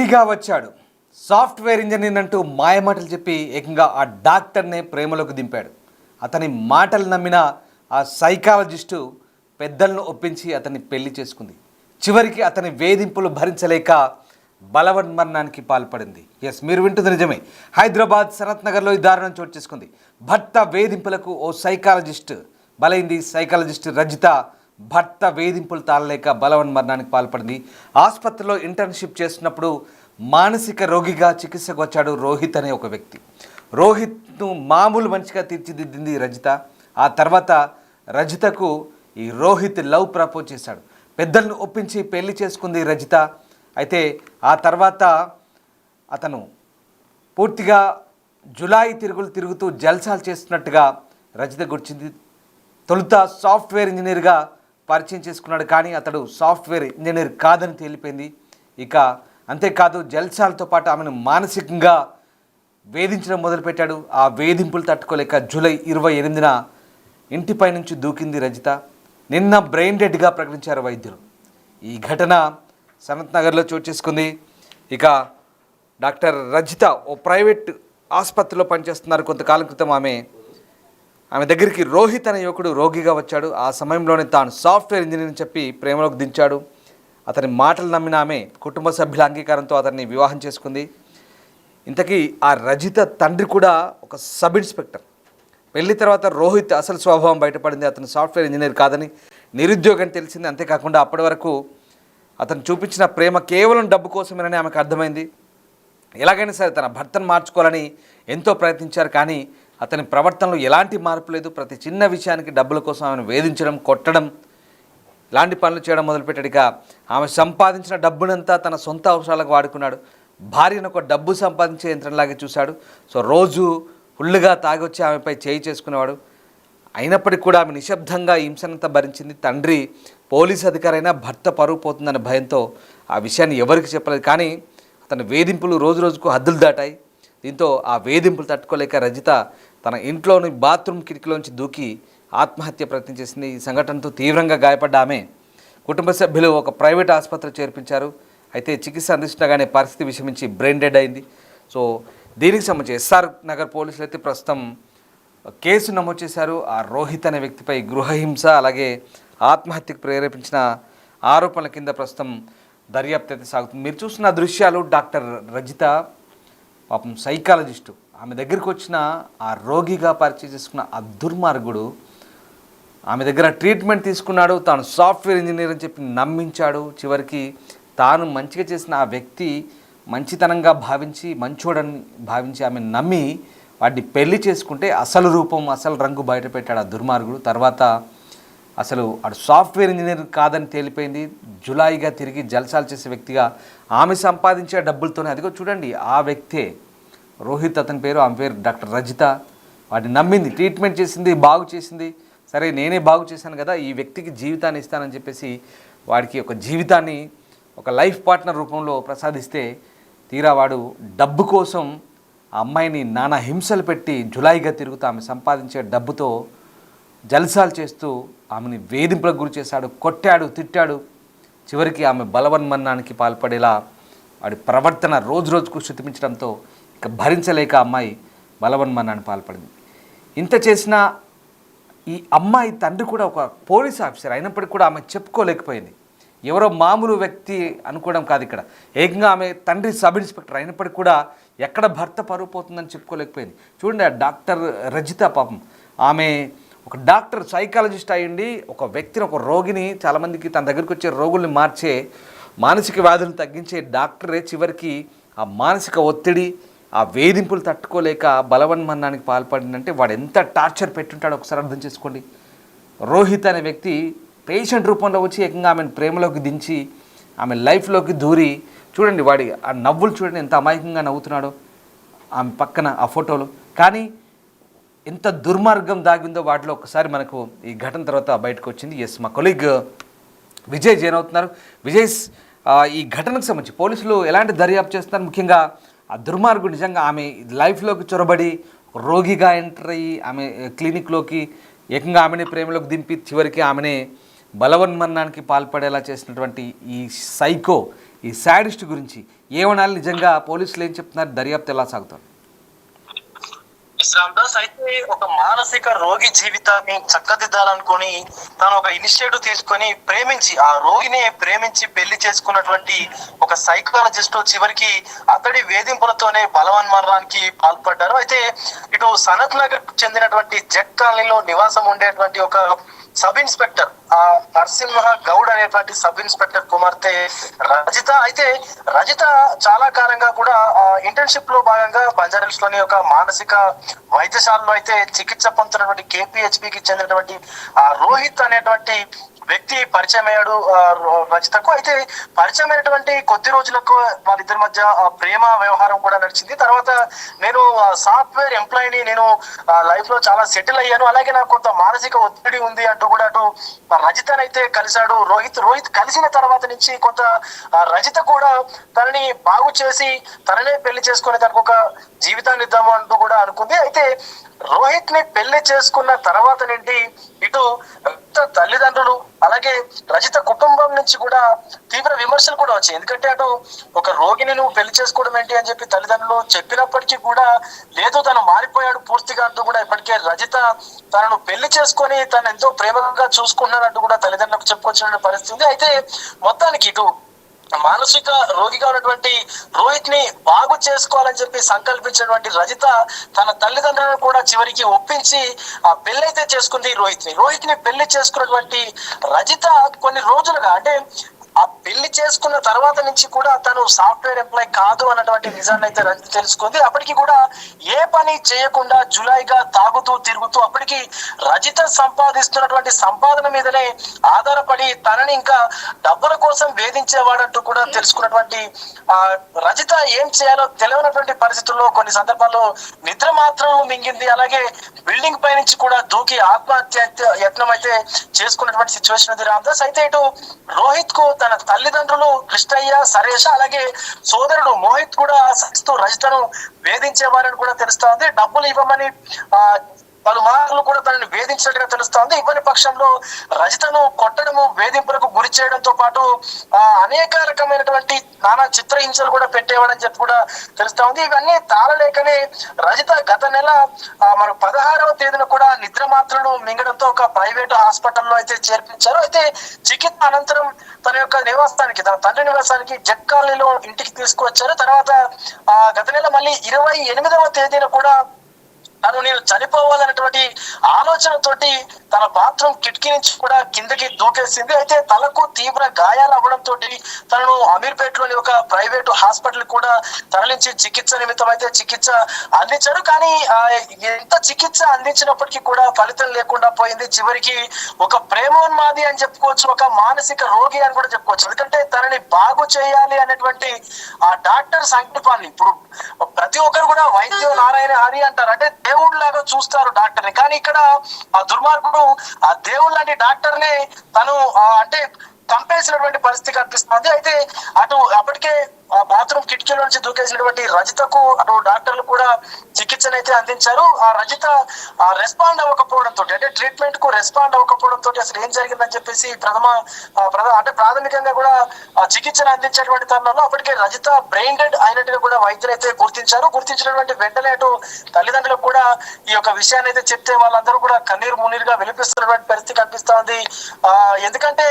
రోగిగా వచ్చాడు. Software engineer అంటూ మాయమాటలు చెప్పి ఏకంగా ఆ డాక్టర్నే ప్రేమలోకి దింపాడు. అతని మాటలు నమ్మిన ఆ సైకాలజిస్టు పెద్దలను ఒప్పించి అతన్ని పెళ్లి చేసుకుంది. చివరికి అతని వేధింపులు భరించలేక బలవన్మరణానికి పాల్పడింది. ఎస్, మీరు వింటుంది నిజమే. హైదరాబాద్ సనత్ నగర్లో ఈ దారుణం చోటు చేసుకుంది. భర్త వేధింపులకు ఓ సైకాలజిస్ట్ బలైంది. సైకాలజిస్ట్ రజిత భర్త వేధింపులు తాళలేక బలవన్మరణానికి పాల్పడింది. ఆసుపత్రిలో ఇంటర్న్షిప్ చేస్తున్నప్పుడు మానసిక రోగిగా చికిత్సకు వచ్చాడు రోహిత్ అనే ఒక వ్యక్తి. రోహిత్ను మామూలు మనిషిగా తీర్చిదిద్దింది రజిత. ఆ తర్వాత రజితకు ఈ రోహిత్ లవ్ ప్రపోజ్ చేశాడు. పెద్దలను ఒప్పించి పెళ్లి చేసుకుంది రజిత. అయితే ఆ తర్వాత అతను పూర్తిగా జులాయి తిరుగుతూ జల్సాలు చేస్తున్నట్టుగా రజిత గుర్తించింది. తొలుత సాఫ్ట్వేర్ ఇంజనీర్గా పరిచయం చేసుకున్నాడు, కానీ అతడు సాఫ్ట్వేర్ ఇంజనీర్ కాదని తేలిపోయింది. ఇక అంతేకాదు, జల్సాలతో పాటు ఆమెను మానసికంగా వేధించడం మొదలుపెట్టాడు. ఆ వేధింపులు తట్టుకోలేక జూలై 28న ఇంటిపై నుంచి దూకింది రజిత. నిన్న బ్రెయిన్ డెడ్గా ప్రకటించారు వైద్యులు. ఈ ఘటన సనత్ నగర్లో చోటు చేసుకుంది. ఇక డాక్టర్ రజిత ఓ ప్రైవేట్ ఆసుపత్రిలో పనిచేస్తున్నారు. కొంతకాలం క్రితం ఆమె దగ్గరికి రోహిత్ అనే యువకుడు రోగిగా వచ్చాడు. ఆ సమయంలోనే తాను సాఫ్ట్వేర్ ఇంజనీర్ని చెప్పి ప్రేమలోకి దించాడు. అతని మాటలు నమ్మిన ఆమె కుటుంబ సభ్యుల అంగీకారంతో అతన్ని వివాహం చేసుకుంది. ఇంతకీ ఆ రజిత తండ్రి కూడా ఒక సబ్ ఇన్స్పెక్టర్. పెళ్లి తర్వాత రోహిత్ అసలు స్వభావం బయటపడింది. అతను సాఫ్ట్వేర్ ఇంజనీర్ కాదని, నిరుద్యోగం తెలిసింది. అంతేకాకుండా అప్పటి వరకు అతను చూపించిన ప్రేమ కేవలం డబ్బు కోసమేనని ఆమెకు అర్థమైంది. ఎలాగైనా సరే తన భర్తను మార్చుకోవాలని ఎంతో ప్రయత్నించారు, కానీ అతని ప్రవర్తనలో ఎలాంటి మార్పు లేదు. ప్రతి చిన్న విషయానికి డబ్బుల కోసం ఆమెను వేధించడం, కొట్టడం, ఇలాంటి పనులు చేయడం మొదలుపెట్టాడు. ఇక ఆమె సంపాదించిన డబ్బునంతా తన సొంత అవసరాలకు వాడుకున్నాడు. భార్యను ఒక డబ్బు సంపాదించే యంత్రంలాగే చూశాడు. సో రోజు ఫుల్లుగా తాగొచ్చి ఆమెపై చేయి చేసుకునేవాడు. అయినప్పటికీ కూడా ఆమె నిశ్శబ్దంగా హింసనంతా భరించింది. తండ్రి పోలీసు అధికారైనా భర్త పరువు పోతుందన్న భయంతో ఆ విషయాన్ని ఎవరికి చెప్పలేదు. కానీ అతని వేధింపులు రోజు రోజుకు హద్దులు దాటాయి. దీంతో ఆ వేధింపులు తట్టుకోలేక రజిత తన ఇంట్లోని బాత్రూమ్ కిటికీలోంచి దూకి ఆత్మహత్య ప్రయత్నం చేసింది. ఈ సంఘటనతో తీవ్రంగా గాయపడ్డ ఆమె కుటుంబ సభ్యులు ఒక ప్రైవేట్ ఆసుపత్రి చేర్పించారు. అయితే చికిత్స అందిస్తుండగానే పరిస్థితి విషమించి బ్రెయిన్ డెడ్ అయింది. సో దీనికి సంబంధించి ఎస్ఆర్ నగర్ పోలీసులు అయితే ప్రస్తుతం కేసు నమోదు చేశారు. ఆ రోహిత్ అనే వ్యక్తిపై గృహహింస అలాగే ఆత్మహత్యకు ప్రేరేపించిన ఆరోపణల కింద ప్రస్తుతం దర్యాప్తు అయితే సాగుతుంది. మీరు చూస్తున్న దృశ్యాలు డాక్టర్ రజిత పాపం సైకాలజిస్టు. ఆమె దగ్గరికి వచ్చిన ఆ రోగిగా పరిచయం చేసుకున్న ఆ దుర్మార్గుడు ఆమె దగ్గర ట్రీట్మెంట్ తీసుకున్నాడు. తాను సాఫ్ట్వేర్ ఇంజనీర్ అని చెప్పి నమ్మించాడు. చివరికి తాను మంచిగా చేసిన ఆ వ్యక్తి మంచితనంగా భావించి, మంచోడని భావించి ఆమె నమ్మి వాటిని పెళ్లి చేసుకుంటే అసలు రూపం, అసలు రంగు బయట పెట్టాడు ఆ దుర్మార్గుడు. తర్వాత అసలు అటు సాఫ్ట్వేర్ ఇంజనీర్ కాదని తేలిపోయింది. జులాయిగా తిరిగి జల్సాలు చేసే వ్యక్తిగా ఆమె సంపాదించే డబ్బులతోనే, అదిగో చూడండి ఆ వ్యక్తే రోహిత్, అతని పేరు, ఆమె పేరు డాక్టర్ రజిత. వాటిని నమ్మింది, ట్రీట్మెంట్ చేసింది, బాగు చేసింది. సరే నేనే బాగు చేశాను కదా, ఈ వ్యక్తికి జీవితాన్ని ఇస్తానని చెప్పేసి వాడికి ఒక జీవితాన్ని, ఒక లైఫ్ పార్ట్నర్ రూపంలో ప్రసాదిస్తే తీరా వాడు డబ్బు కోసం ఆ అమ్మాయిని నానా హింసలు పెట్టి జులాయిగా తిరుగుతూ ఆమె సంపాదించే డబ్బుతో జల్సాలు చేస్తూ ఆమెని వేధింపులకు గురి చేశాడు, కొట్టాడు, తిట్టాడు. చివరికి ఆమె బలవన్మరణానికి పాల్పడేలా వాడి ప్రవర్తన రోజు రోజుకు శృతిమించడంతో ఇక భరించలేక అమ్మాయి బలవన్మరణానికి పాల్పడింది. ఇంత చేసినా ఈ అమ్మాయి తండ్రి కూడా ఒక పోలీస్ ఆఫీసర్ అయినప్పటికీ కూడా ఆమె చెప్పుకోలేకపోయింది. ఎవరో మామూలు వ్యక్తి అనుకోవడం కాదు ఇక్కడ. ఏకంగా ఆమె తండ్రి సబ్ ఇన్స్పెక్టర్ అయినప్పటికీ కూడా ఎక్కడ భర్త పరువు పోతుందని చెప్పుకోలేకపోయింది. చూడండి ఆ డాక్టర్ రజిత పాపం, ఆమె ఒక డాక్టర్, సైకాలజిస్ట్ అయ్యింది. ఒక వ్యక్తిని, ఒక రోగిని, చాలామందికి తన దగ్గరికి వచ్చే రోగుల్ని మార్చే, మానసిక వ్యాధులను తగ్గించే డాక్టరే చివరికి ఆ మానసిక ఒత్తిడి, ఆ వేధింపులు తట్టుకోలేక బలవన్మరణానికి పాల్పడిందంటే వాడు ఎంత టార్చర్ పెట్టుంటాడో ఒకసారి అర్థం చేసుకోండి. రోహిత్ అనే వ్యక్తి పేషెంట్ రూపంలో వచ్చి ఏకంగా ఆమెను ప్రేమలోకి దించి ఆమె లైఫ్లోకి దూరి, చూడండి వాడి ఆ నవ్వులు చూడండి ఎంత అమాయకంగా నవ్వుతున్నాడో ఆమె పక్కన ఆ ఫోటోలు. కానీ ఎంత దుర్మార్గం దాగిందో వాటిలో ఒకసారి మనకు ఈ ఘటన తర్వాత బయటకు వచ్చింది. ఎస్, మా కొలీగ్ విజయ్ జాయిన్ అవుతున్నారు. విజయ్, ఈ ఘటనకు సంబంధించి పోలీసులు ఎలాంటి దర్యాప్తు చేస్తున్నారు? ముఖ్యంగా ఆ దుర్మార్గుడు నిజంగా ఆమె లైఫ్లోకి చొరబడి రోగిగా ఎంటర్ అయ్యి ఆమె క్లినిక్లోకి ఏకంగా ఆమెని ప్రేమలోకి దింపి చివరికి ఆమెనే బలవన్మరణానికి పాల్పడేలా చేసినటువంటి ఈ సైకో ఈ శాడిస్ట్ గురించి ఏమనాలి? నిజంగా పోలీసులు ఏం చెప్తున్నారు? దర్యాప్తు ఎలా సాగుతుంది? రామదాస్ అయితే ఒక మానసిక రోగి జీవితాన్ని చక్కదిద్దాలనుకుని తాను ఒక ఇనిషియేటివ్ తీసుకొని ప్రేమించి ఆ రోగిని ప్రేమించి పెళ్లి చేసుకున్నటువంటి ఒక సైకాలజిస్ట్ చివరికి అతడి వేధింపులతోనే బలవన్మరణానికి పాల్పడ్డారు. అయితే ఇటు సనత్ నగర్ చెందినటువంటి జెట్ కాలనీలో నివాసం ఉండేటువంటి ఒక సబ్ ఇన్స్పెక్టర్ ఆ నరసింహ గౌడ్ అనేటువంటి సబ్ ఇన్స్పెక్టర్ కుమార్తె రజిత. అయితే రజిత చాలా కాలంగా కూడా ఇంటర్న్షిప్ లో భాగంగా బంజారాహిల్స్ లోని ఒక మానసిక వైద్యశాలలో అయితే చికిత్స పొందుతున్నటువంటి కేపీహెచ్పికి చెందినటువంటి రోహిత్ అనేటువంటి వ్యక్తి పరిచయం అయ్యాడు రజితకు. అయితే పరిచయం అయినటువంటి కొద్ది రోజులకు వాళ్ళిద్దరి మధ్య ప్రేమ వ్యవహారం కూడా నడిచింది. తర్వాత నేను సాఫ్ట్వేర్ ఎంప్లాయీని, నేను లైఫ్ లో చాలా సెటిల్ అయ్యాను, అలాగే నాకు కొంత మానసిక ఒత్తిడి ఉంది అంటూ కూడా అటు రజితనైతే కలిశాడు రోహిత్ కలిసిన తర్వాత నుంచి కొంత రజిత కూడా తనని బాగు చేసి తననే పెళ్లి చేసుకుని తనకు ఒక జీవితాన్ని ఇద్దాము అంటూ కూడా అనుకుంది. అయితే రోహిత్ ని పెళ్లి చేసుకున్న తర్వాత నుండి ఇటు తల్లిదండ్రులు అలాగే రజిత కుటుంబం నుంచి కూడా తీవ్ర విమర్శలు కూడా వచ్చాయి. ఎందుకంటే అటు ఒక రోగిని నువ్వు పెళ్లి చేసుకోవడం ఏంటి అని చెప్పి తల్లిదండ్రులు చెప్పినప్పటికీ కూడా లేదు, తను మారిపోయాడు పూర్తిగా అంటూ కూడా ఇప్పటికే రజిత తనను పెళ్లి చేసుకొని తను ఎంతో ప్రేమగా చూసుకున్నానంటూ కూడా తల్లిదండ్రులకు చెప్పుకొచ్చిన పరిస్థితి. అయితే మొత్తానికి ఇటు మానసిక రోగిగా ఉన్నటువంటి రోహిత్ ని బాగు చేసుకోవాలని చెప్పి సంకల్పించినటువంటి రజిత తన తల్లిదండ్రులను కూడా చివరికి ఒప్పించి ఆ పెళ్లైతే చేసుకుంది రోహిత్ ని పెళ్లి చేసుకున్నటువంటి రజిత కొన్ని రోజులుగా, అంటే ఆ పెళ్లి చేసుకున్న తర్వాత నుంచి కూడా తను సాఫ్ట్వేర్ ఎంప్లాయ్ కాదు అన్నటువంటి నిజాన్ని అయితే రజిత తెలుసుకుంది. అప్పటికి కూడా ఏ పని చేయకుండా జులైగా తాగుతూ తిరుగుతూ అప్పటికి రజిత సంపాదిస్తున్నటువంటి సంపాదన మీదనే ఆధారపడి తనని ఇంకా డబ్బుల కోసం వేధించేవాడంటూ కూడా తెలుసుకున్నటువంటి రజిత ఏం చేయాలో తెలియనటువంటి పరిస్థితుల్లో కొన్ని సందర్భాల్లో నిద్ర మాత్రం మింగింది. అలాగే బిల్డింగ్ పై నుంచి కూడా దూకి ఆత్మహత్య యత్నం అయితే చేసుకున్నటువంటి సిచ్యువేషన్ ఉంది రామదాస్. అయితే ఇటు రోహిత్ కు తన తల్లిదండ్రులు కృష్ణయ్య, సరేష అలాగే సోదరుడు మోహిత్ కూడా సహిస్తూ రజితను వేధించేవారని కూడా తెలుస్తా ఉంది. డబ్బులు ఇవ్వమని పలుమార్లు కూడా తనని వేధించినట్టుగా తెలుస్తా ఉంది. ఇవ్వని పక్షంలో రజితను కొట్టడము, వేధింపులకు గురి చేయడంతో పాటు అనేక రకమైనటువంటి నానా చిత్రహింసలు కూడా పెట్టేవాడని చెప్పి కూడా తెలుస్తా ఉంది. ఇవన్నీ తాళలేకనే రజిత గత నెల మన 16వ తేదీన కూడా నిద్ర మాత్రలు మింగడంతో ఒక ప్రైవేట్ హాస్పిటల్లో అయితే చేర్పించారు. అయితే చికిత్స అనంతరం తన యొక్క నివాసానికి, తన తండ్రి నివాసానికి జెట్ కాలనీలో ఇంటికి తీసుకువచ్చారు. తర్వాత గత నెల మళ్ళీ 28వ తేదీన కూడా నేను చనిపోవాలనేటువంటి ఆలోచనతోటి తన బాత్రూమ్ కిటికీ నుంచి కూడా కిందకి దూకేసింది. అయితే తలకు తీవ్ర గాయాలు అవ్వడంతో తనను అమీర్పేటలోని ఒక ప్రైవేటు హాస్పిటల్ కూడా తరలించి చికిత్స నిమిత్తం అయితే చికిత్స అందించారు. కానీ ఎంత చికిత్స అందించినప్పటికీ కూడా ఫలితం లేకుండా పోయింది. చివరికి ఒక ప్రేమోన్మాది అని చెప్పుకోవచ్చు, ఒక మానసిక రోగి అని కూడా చెప్పుకోవచ్చు. ఎందుకంటే తనని బాగు చేయాలి అనేటువంటి ఆ డాక్టర్ సంకల్పాన్ని, ఇప్పుడు ప్రతి ఒక్కరు కూడా వైద్య నారాయణ హరి అంటారు, అంటే దేవుడు లాగా చూస్తారు డాక్టర్ ని. కానీ ఇక్కడ ఆ దుర్మార్గుడు ఆ దేవుడు లాంటి డాక్టర్ నే తను అంటే చంపేసినటువంటి పరిస్థితి కనిపిస్తుంది. అయితే అటు అప్పటికే బాత్రూమ్ కిటికీలో నుంచి దూకేసినటువంటి రజితకు అటు డాక్టర్లు కూడా చికిత్సనైతే అందించారు. ఆ రజిత రెస్పాండ్ అవ్వకపోవడంతో, అంటే ట్రీట్మెంట్ కు రెస్పాండ్ అవ్వకపోవడంతో అసలు ఏం జరిగిందని చెప్పేసి అంటే ప్రాథమికంగా కూడా చికిత్సను అందించేటువంటి తరుణంలో అప్పటికే రజిత బ్రెయిన్ డెడ్ అయినట్టుగా కూడా వైద్యులు అయితే గుర్తించినటువంటి వెంటనే అటు తల్లిదండ్రులకు కూడా ఈ యొక్క విషయాన్ని అయితే చెప్తే వాళ్ళందరూ కూడా కన్నీరు మున్నీరుగా వినిపిస్తున్నటువంటి పరిస్థితి కనిపిస్తా ఉంది. ఎందుకంటే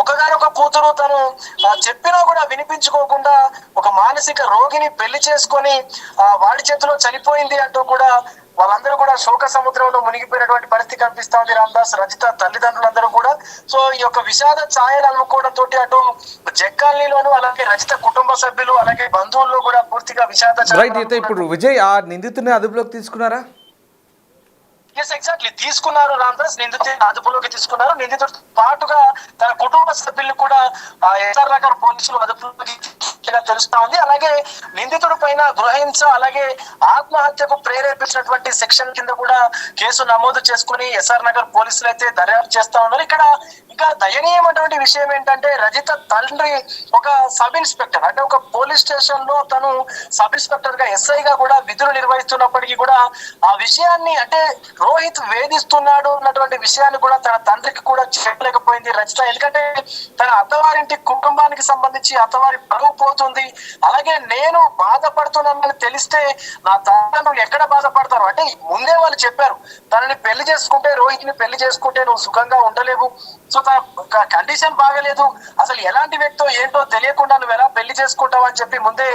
ఒకగానొక కూతురు తను చెప్పినా కూడా వినిపించుకోకుండా ఒక మానసిక రోగిని పెళ్లి చేసుకొని వాడి చేతిలో చనిపోయింది అంటూ కూడా వాళ్ళందరూ కూడా శోక సముద్రంలో మునిగిపోయినటువంటి పరిస్థితి కనిపిస్తా ఉంది రామదాస్. రజిత తల్లిదండ్రులందరూ కూడా సో ఈ యొక్క విషాద ఛాయలు అనుకోవడంతో అటు జగ్గాలిలోను అలాగే రజిత కుటుంబ సభ్యులు అలాగే బంధువుల్లో కూడా పూర్తిగా విషాద ఛాయలు. ఇప్పుడు విజయ్ ఆ నిందితుని అదుపులోకి తీసుకున్నారా? ఎగ్జాక్ట్లీ తీసుకున్నారు రామదాస్. నిందితుని అదుపులోకి తీసుకున్నారు. నిందితుడితో పాటుగా తన కుటుంబ సభ్యులు కూడా ఎస్ఆర్ నగర్ పోలీసులు అదుపులోకి తెలుస్తా ఉంది. అలాగే నిందితుడి పైన గృహహింస అలాగే ఆత్మహత్యకు ప్రేరేపించినటువంటి సెక్షన్ కింద కూడా కేసు నమోదు చేసుకుని ఎస్ఆర్ నగర్ పోలీసులు అయితే దర్యాప్తు చేస్తా ఉన్నారు. ఇక్కడ ఇంకా దయనీయమైనటువంటి విషయం ఏంటంటే రజిత తండ్రి ఒక సబ్ ఇన్స్పెక్టర్, అంటే ఒక పోలీస్ స్టేషన్ లో తను సబ్ ఇన్స్పెక్టర్ గా ఎస్ఐగా కూడా విధులు నిర్వహిస్తున్నప్పటికీ కూడా ఆ విషయాన్ని, అంటే రోహిత్ వేధిస్తున్నాడు అన్నటువంటి విషయాన్ని కూడా తన తండ్రికి కూడా చెప్పలేకపోయింది రజిత. ఎందుకంటే తన అత్తవారింటి కుటుంబానికి సంబంధించి అత్తవారి పరువు పోతుంది, అలాగే నేను బాధపడుతున్నానని తెలిస్తే నా తల్లిదండ్రులు ఎక్కడ బాధపడతారు. అంటే ముందే వాళ్ళు చెప్పారు, తనని పెళ్లి చేసుకుంటే, రోహిత్ ని పెళ్లి చేసుకుంటే నువ్వు సుఖంగా ఉండలేవు, సో తన కండిషన్ బాగలేదు, అసలు ఎలాంటి వ్యక్తో ఏంటో తెలియకుండా నువ్వు ఎలా పెళ్లి చేసుకుంటావు అని చెప్పి ముందే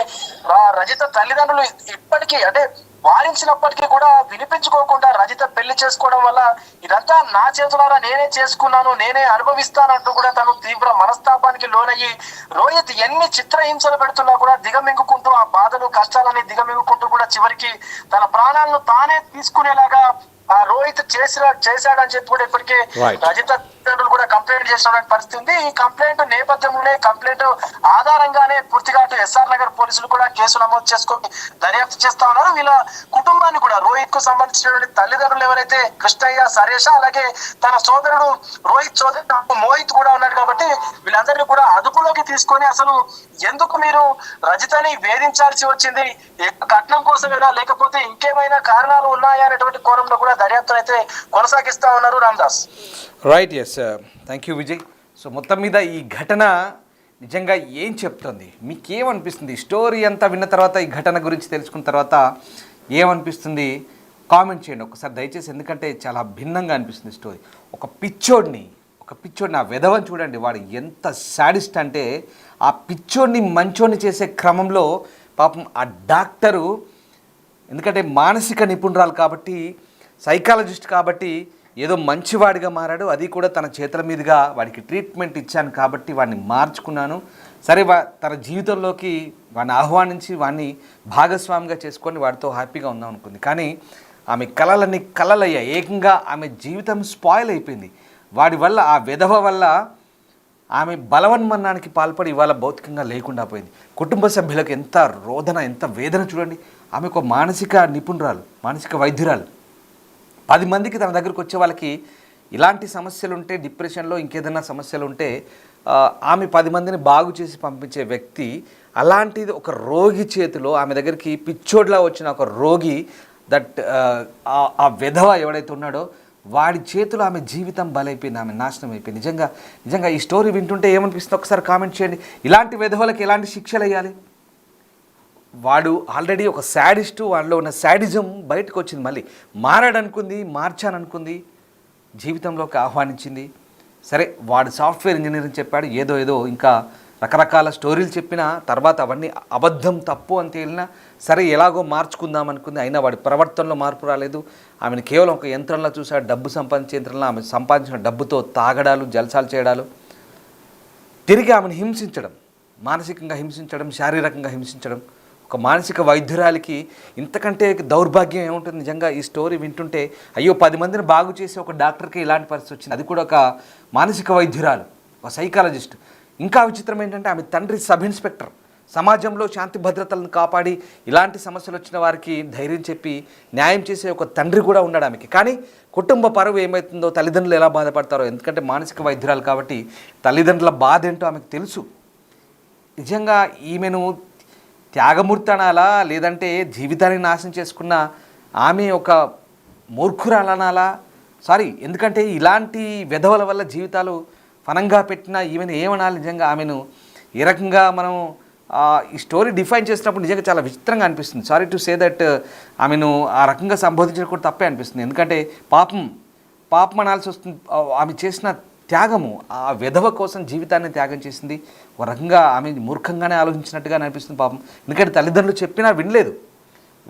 రజిత తల్లిదండ్రులు ఇప్పటికీ, అంటే వారించినప్పటికీ కూడా వినిపించుకోకుండా రజిత పెళ్లి చేసుకోవడం వల్ల ఇదంతా నా చేతులారా నేనే చేసుకున్నాను, నేనే అనుభవిస్తానంటూ కూడా తను తీవ్ర మనస్తాపానికి లోనయ్యి రోహిత్ ఎన్ని చిత్రహింసలు పెడుతున్నా కూడా దిగమింగుకుంటూ ఆ బాధలు కష్టాలని దిగమింగుకుంటూ కూడా చివరికి తన ప్రాణాలను తానే తీసుకునేలాగా ఆ రోహిత్ చేశాడని చెప్పి కూడా ఇప్పటికే రజిత తల్లిదండ్రులు కూడా కంప్లైంట్ చేసినటువంటి పరిస్థితి ఉంది. ఈ కంప్లైంట్ నేపథ్యంలోనే, కంప్లైంట్ ఆధారంగానే పూర్తిగా అటు ఎస్ఆర్ నగర్ పోలీసులు కూడా కేసు నమోదు చేసుకొని దర్యాప్తు చేస్తా ఉన్నారు. వీళ్ళ కుటుంబాన్ని కూడా, రోహిత్ కు సంబంధించినటువంటి తల్లిదండ్రులు ఎవరైతే కృష్ణయ్య, సరేష, అలాగే తన సోదరుడు రోహిత్ సోదరుడు మోహిత్ కూడా ఉన్నాడు కాబట్టి వీళ్ళందరినీ కూడా అదుపులోకి తీసుకొని అసలు ఎందుకు మీరు రజితని వేధించాల్సి వచ్చింది, కట్నం కోసమేనా లేకపోతే ఇంకేమైనా కారణాలు ఉన్నాయా అనేటువంటి కోణంలో కూడా దర్యాప్తు అయితే కొనసాగిస్తా ఉన్నారు Ramdas. Right, yes, thank you Vijay. So మొత్తం మీద ఈ ఘటన నిజంగా ఏం చెప్తుంది, మీకేమనిపిస్తుంది? స్టోరీ అంతా విన్న తర్వాత, ఈ ఘటన గురించి తెలుసుకున్న తర్వాత ఏమనిపిస్తుంది కామెంట్ చేయండి ఒకసారి దయచేసి, ఎందుకంటే చాలా భిన్నంగా అనిపిస్తుంది స్టోరీ. ఒక పిచ్చోడిని ఆ వెధవని చూడండి, వాడు ఎంత సాడిస్ట్ అంటే ఆ పిచ్చోడిని మంచోడిని చేసే క్రమంలో పాపం ఆ డాక్టరు, ఎందుకంటే మానసిక నిపుణురాలు కాబట్టి, సైకాలజిస్ట్ కాబట్టి ఏదో మంచివాడిగా మారాడు, అది కూడా తన చేతుల మీదుగా వాడికి ట్రీట్మెంట్ ఇచ్చాను కాబట్టి వాడిని మార్చుకున్నాను, సరే తన జీవితంలోకి వాడిని ఆహ్వానించి వాడిని భాగస్వామిగా చేసుకొని వాడితో హ్యాపీగా ఉందాం అనుకుంది. కానీ ఆమె కలలన్నీ కలలయ్యాయి, ఏకంగా ఆమె జీవితం స్పాయిల్ అయిపోయింది. వాడి వల్ల, ఆ విధవ వల్ల ఆమె బలవన్మరణానికి పాల్పడి ఇవాళ భౌతికంగా లేకుండా పోయింది. కుటుంబ సభ్యులకు ఎంత రోదన, ఎంత వేదన చూడండి. ఆమె ఒక మానసిక నిపుణురాలు, మానసిక వైద్యురాలు. 10 మందికి తన దగ్గరకు వచ్చే వాళ్ళకి ఇలాంటి సమస్యలు ఉంటే, డిప్రెషన్లో ఇంకేదైనా సమస్యలు ఉంటే ఆమె 10 మందిని బాగు చేసి పంపించే వ్యక్తి, అలాంటిది ఒక రోగి చేతిలో, ఆమె దగ్గరికి పిచ్చోడ్లా వచ్చిన ఒక రోగి, దట్ ఆ విధవ ఎవడైతే ఉన్నాడో వాడి చేతిలో ఆమె జీవితం బలైపోయింది, ఆమె నాశనం అయిపోయింది. నిజంగా ఈ స్టోరీ వింటుంటే ఏమనిపిస్తుంది ఒకసారి కామెంట్ చేయండి. ఇలాంటి విధవలకి ఎలాంటి శిక్షలు వేయాలి? వాడు ఆల్రెడీ ఒక శాడిస్టు, వాడిలో ఉన్న శాడిజం బయటకు వచ్చింది, మళ్ళీ మారాడనుకుంది, మార్చాననుకుంది, జీవితంలోకి ఆహ్వానించింది. సరే, వాడు సాఫ్ట్వేర్ ఇంజనీరింగ్ చెప్పాడు, ఏదో ఇంకా రకరకాల స్టోరీలు చెప్పినా తర్వాత అవన్నీ అబద్ధం, తప్పు అని తేలినా సరే ఎలాగో మార్చుకుందాం అనుకుంది. అయినా వాడి ప్రవర్తనలో మార్పు రాలేదు. ఆమెను కేవలం ఒక యంత్రంలో చూశాడు, డబ్బు సంపాదించే యంత్రంలో. ఆమె సంపాదించిన డబ్బుతో తాగడాలు, జల్సాలు చేయడాలు, తిరిగి ఆమెను హింసించడం, మానసికంగా హింసించడం, శారీరకంగా హింసించడం. ఒక మానసిక వైద్యురాలికి ఇంతకంటే దౌర్భాగ్యం ఏముంటుంది? నిజంగా ఈ స్టోరీ వింటుంటే అయ్యో, 10 మందిని బాగు చేసి ఒక డాక్టర్కి ఇలాంటి పరిస్థితి వచ్చింది, అది కూడా ఒక మానసిక వైద్యురాలు, ఒక సైకాలజిస్ట్. ఇంకా విచిత్రం ఏంటంటే ఆమె తండ్రి సబ్ ఇన్స్పెక్టర్, సమాజంలో శాంతి భద్రతలను కాపాడి ఇలాంటి సమస్యలు వచ్చిన వారికి ధైర్యం చెప్పి న్యాయం చేసే ఒక తండ్రి కూడా ఉన్నాడు ఆమెకి. కానీ కుటుంబ పరువు ఏమవుతుందో, తల్లిదండ్రులు ఎలా బాధపడతారో, ఎందుకంటే మానసిక వైద్యురాలు కాబట్టి తల్లిదండ్రుల బాధ ఏంటో ఆమెకు తెలుసు. నిజంగా ఈమెను త్యాగమూర్తి అనాలా, లేదంటే జీవితాన్ని నాశనం చేసుకున్న ఆమె ఒక మూర్ఖురాలనాలా? సారీ, ఎందుకంటే ఇలాంటి విధవల వల్ల జీవితాలు ఫనంగా పెట్టిన ఈమెను ఏమనాలి? నిజంగా ఆమెను ఏ రకంగా మనం ఈ స్టోరీ డిఫైన్ చేసినప్పుడు నిజంగా చాలా విచిత్రంగా అనిపిస్తుంది. సారీ టు సే దట్, ఆమెను ఆ రకంగా సంబోధించడం కూడా తప్పే అనిపిస్తుంది. ఎందుకంటే పాపం అనాల్సి వస్తుంది. ఆమె చేసిన త్యాగము, ఆ విధవ కోసం జీవితాన్ని త్యాగం చేసింది. ఒక రకంగా ఆమె మూర్ఖంగానే ఆలోచించినట్టుగా అనిపిస్తుంది పాపం. ఎందుకంటే తల్లిదండ్రులు చెప్పినా వినలేదు.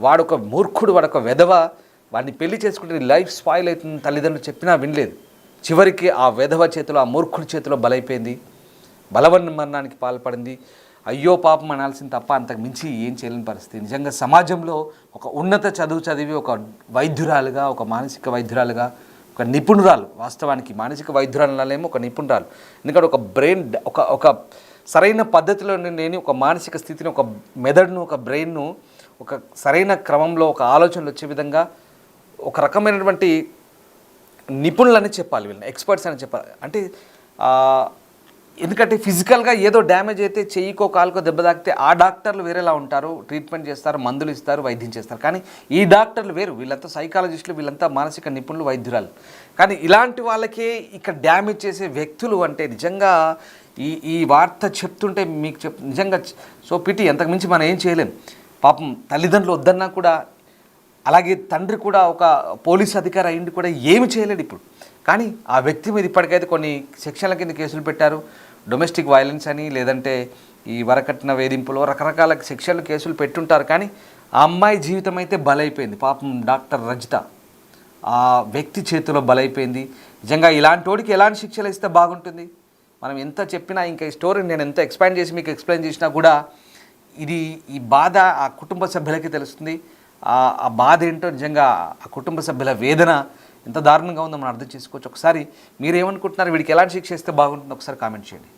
వాడొక మూర్ఖుడు, వాడొక విధవ, వాడిని పెళ్లి చేసుకుంటే లైఫ్ స్పాయిల్ అవుతుంది, తల్లిదండ్రులు చెప్పినా వినలేదు. చివరికి ఆ విధవ చేతిలో, ఆ మూర్ఖుడి చేతిలో బలైపోయింది, బలవన్మరణానికి పాల్పడింది. అయ్యో పాపం అనాల్సింది తప్ప అంతకు మించి ఏం చేయలేని పరిస్థితి. నిజంగా సమాజంలో ఒక ఉన్నత చదువు చదివి ఒక వైద్యురాలుగా, ఒక మానసిక వైద్యురాలుగా, ఒక నిపుణురాలు, వాస్తవానికి మానసిక వైద్యురాలేమో ఒక నిపుణురాలు. ఎందుకంటే ఒక బ్రెయిన్, ఒక సరైన పద్ధతిలో నేను ఒక మానసిక స్థితిని, ఒక మెదడును, ఒక బ్రెయిన్ను ఒక సరైన క్రమంలో ఒక ఆలోచనలు వచ్చే విధంగా ఒక రకమైనటువంటి నిపుణులని చెప్పాలి, వీళ్ళని ఎక్స్పర్ట్స్ అని చెప్పాలి. అంటే ఎందుకంటే ఫిజికల్గా ఏదో డ్యామేజ్ అయితే చెయ్యికో కాలుకో దెబ్బ తాకితే ఆ డాక్టర్లు వేరేలా ఉంటారు, ట్రీట్మెంట్ చేస్తారు, మందులు ఇస్తారు, వైద్యం చేస్తారు. కానీ ఈ డాక్టర్లు వేరు, వీళ్ళంతా సైకాలజిస్టులు, వీళ్ళంతా మానసిక నిపుణులు, వైద్యురాలు. కానీ ఇలాంటి వాళ్ళకే ఇక్కడ డ్యామేజ్ చేసే వ్యక్తులు అంటే నిజంగా ఈ వార్త చెప్తుంటే మీకు నిజంగా సో పిటి, అంతకుమించి మనం ఏం చేయలేం. పాపం తల్లిదండ్రులు వద్దన్నా కూడా, అలాగే తండ్రి కూడా ఒక పోలీస్ అధికారి అయ్యింది కూడా ఏమి చేయలేడు ఇప్పుడు. కానీ ఆ వ్యక్తి మీద ఇప్పటికైతే కొన్ని సెక్షన్ల కింద కేసులు పెట్టారు. డొమెస్టిక్ వైలెన్స్ అని, లేదంటే ఈ వరకట్న వేధింపులో రకరకాల సెక్షన్లు కేసులు పెట్టుంటారు. కానీ ఆ అమ్మాయి జీవితం అయితే బలైపోయింది. పాపం డాక్టర్ రజిత ఆ వ్యక్తి చేతిలో బలైపోయింది. నిజంగా ఇలాంటి వాడికి ఎలాంటి శిక్షలు ఇస్తే బాగుంటుంది? మనం ఎంత చెప్పినా, ఇంకా ఈ స్టోరీని నేను ఎంత ఎక్స్పాండ్ చేసి మీకు ఎక్స్ప్లెయిన్ చేసినా కూడా ఈ బాధ ఆ కుటుంబ సభ్యులకి తెలుస్తుంది. ఆ బాధ ఏంటో, నిజంగా ఆ కుటుంబ సభ్యుల వేదన ఎంత దారుణంగా ఉందో మనం అర్థం చేసుకోవచ్చు. ఒకసారి మీరేమనుకుంటున్నారు, వీడికి ఎలాంటి శిక్ష ఇస్తే బాగుంటుందో ఒకసారి కామెంట్ చేయండి.